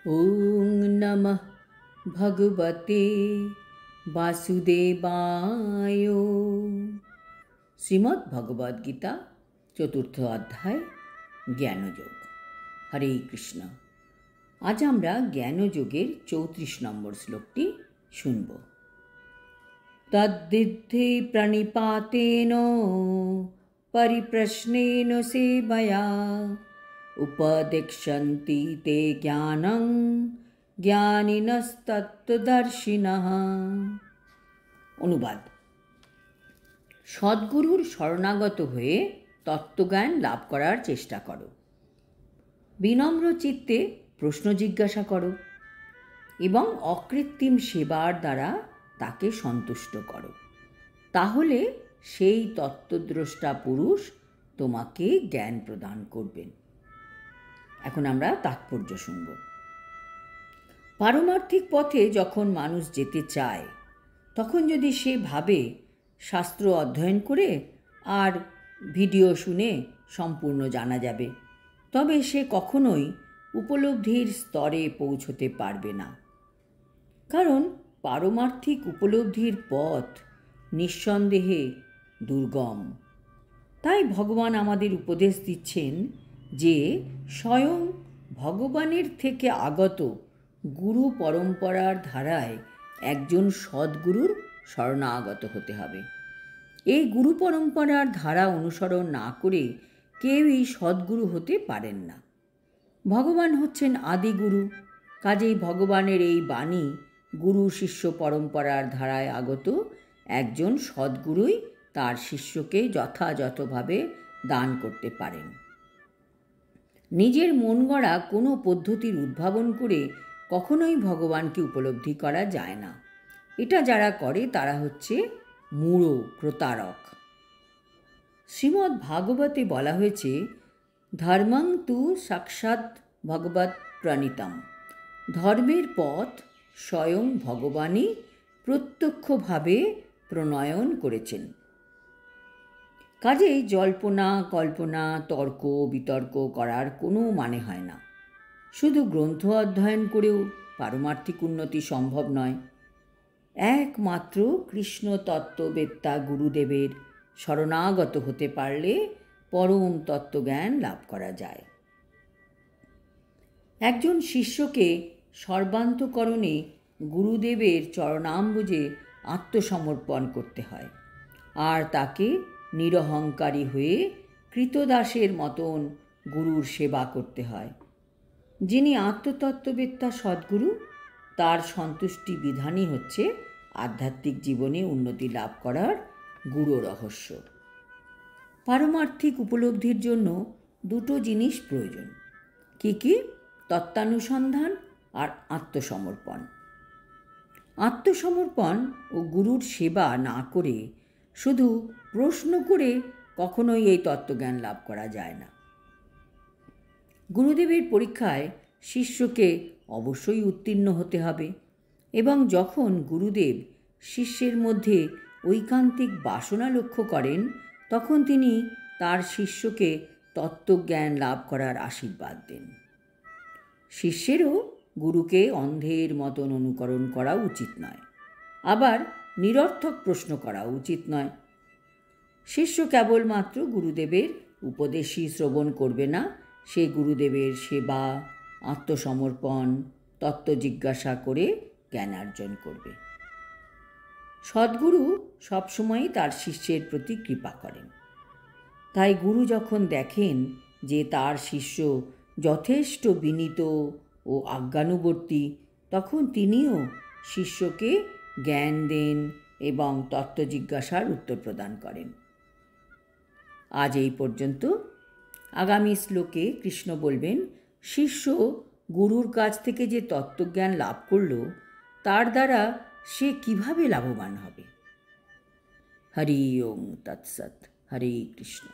ওং নমঃ ভগবতে বাসুদেবায়। শ্রীমদ্ ভগবদ্গীতা চতুর্থ অধ্যায় জ্ঞানযোগ। হরে কৃষ্ণ। আজ আমরা জ্ঞানযোগের 34 নম্বর শ্লোকটি শুনব। তদ্বিদ্ধি প্রণিপাতেন পরিপ্রশ্নেন সেবয়া উপদিক্ষন্তি তে জ্ঞানং জ্ঞানিনস্তত্ত্বদর্শিনঃ। অনুবাদ: সদ্গুরুর শরণাগত হয়ে তত্ত্বজ্ঞান লাভ করার চেষ্টা করো, বিনম্র চিত্তে প্রশ্ন জিজ্ঞাসা করো এবং অকৃত্রিম সেবার দ্বারা তাকে সন্তুষ্ট করো। তাহলে সেই তত্ত্বদ্রষ্টা পুরুষ তোমাকে জ্ঞান প্রদান করবেন। এখন আমরা তাৎপর্য শুনব। পারমার্থিক পথে যখন মানুষ যেতে চায়, তখন যদি সে ভাবে শাস্ত্র অধ্যয়ন করে আর ভিডিও শুনে সম্পূর্ণ জানা যাবে, তবে সে কখনোই উপলব্ধির স্তরে পৌঁছতে পারবে না। কারণ পারমার্থিক উপলব্ধির পথ নিঃসন্দেহে দুর্গম। তাই ভগবান আমাদের উপদেশ দিচ্ছেন যে স্বয়ং ভগবানের থেকে আগত গুরু পরম্পরার ধারায় একজন সদ্গুরুর শরণাগত হতে হবে। এই গুরু পরম্পরার ধারা অনুসরণ না করে কেউই সদ্গুরু হতে পারেন না। ভগবান হচ্ছেন আদিগুরু, কাজেই ভগবানের এই বাণী গুরু শিষ্য পরম্পরার ধারায় আগত একজন সদ্গুরুই তার শিষ্যকে যথাযথভাবে দান করতে পারেন। নিজের মন গড়া কোনো পদ্ধতির উদ্ভাবন করে কখনোই ভগবানকে উপলব্ধি করা যায় না। এটা যারা করে তারা হচ্ছে মূঢ় প্রতারক। শ্রীমদ্ ভাগবতে বলা হয়েছে, ধর্মং তু সাক্ষাৎ ভগবৎ প্রণীতম। ধর্মের পথ স্বয়ং ভগবানই প্রত্যক্ষভাবে প্রণয়ন করেছেন। কাজেই জল্পনা কল্পনা তর্ক বিতর্ক করার কোনো মানে হয় না। শুধু গ্রন্থ অধ্যয়ন করেও পারমার্থিক উন্নতি সম্ভব নয়। একমাত্র কৃষ্ণ তত্ত্ববেত্তা গুরুদেবের শরণাগত হতে পারলে পরম তত্ত্বজ্ঞান লাভ করা যায়। একজন শিষ্যকে সর্বান্তকরণে গুরুদেবের চরণাম্বুজে আত্মসমর্পণ করতে হয়, আর তাকে নিরহংকারী হয়ে কৃতদাসের মতন গুরুর সেবা করতে হয়। যিনি আত্মতত্ত্ববেত্তা সদ্গুরু, তার সন্তুষ্টি বিধানই হচ্ছে আধ্যাত্মিক জীবনে উন্নতি লাভ করার গূঢ় রহস্য। পারমার্থিক উপলব্ধির জন্য দুটো জিনিস প্রয়োজন। কি কি? তত্ত্বানুসন্ধান আর আত্মসমর্পণ। আত্মসমর্পণ ও গুরুর সেবা না করে শুধু প্রশ্ন করে কখনোই এই তত্ত্বজ্ঞান লাভ করা যায় না। গুরুদেবের পরীক্ষায় শিষ্যকে অবশ্যই উত্তীর্ণ হতে হবে, এবং যখন গুরুদেব শিষ্যের মধ্যে ঐকান্তিক বাসনা লক্ষ্য করেন, তখন তিনি তার শিষ্যকে তত্ত্বজ্ঞান লাভ করার আশীর্বাদ দেন। শিষ্যেরও গুরুকে অন্ধের মতন অনুকরণ করা উচিত নয়, আবার নিরর্থক প্রশ্ন করা উচিত নয়। শিষ্য কেবলমাত্র গুরুদেবের উপদেশই শ্রবণ করবে না, সে গুরুদেবের সেবা, আত্মসমর্পণ, তত্ত্ব জিজ্ঞাসা করে জ্ঞানার্জন করবে। সদ্গুরু সবসময়ই তার শিষ্যের প্রতি কৃপা করেন। তাই গুরু যখন দেখেন যে তার শিষ্য যথেষ্ট বিনীত ও আজ্ঞানুবর্তী, তখন তিনিও শিষ্যকে জ্ঞান দেন এবং তত্ত্ব জিজ্ঞাসার উত্তর প্রদান করেন। আজ এই পর্যন্ত। আগামী শ্লোকে কৃষ্ণ বলবেন, শিষ্য গুরুর কাছ থেকে যে তত্ত্বজ্ঞান লাভ করল, তার দ্বারা সে কিভাবে লাভবান হবে। হরি ওম তৎসৎ। হরে কৃষ্ণ।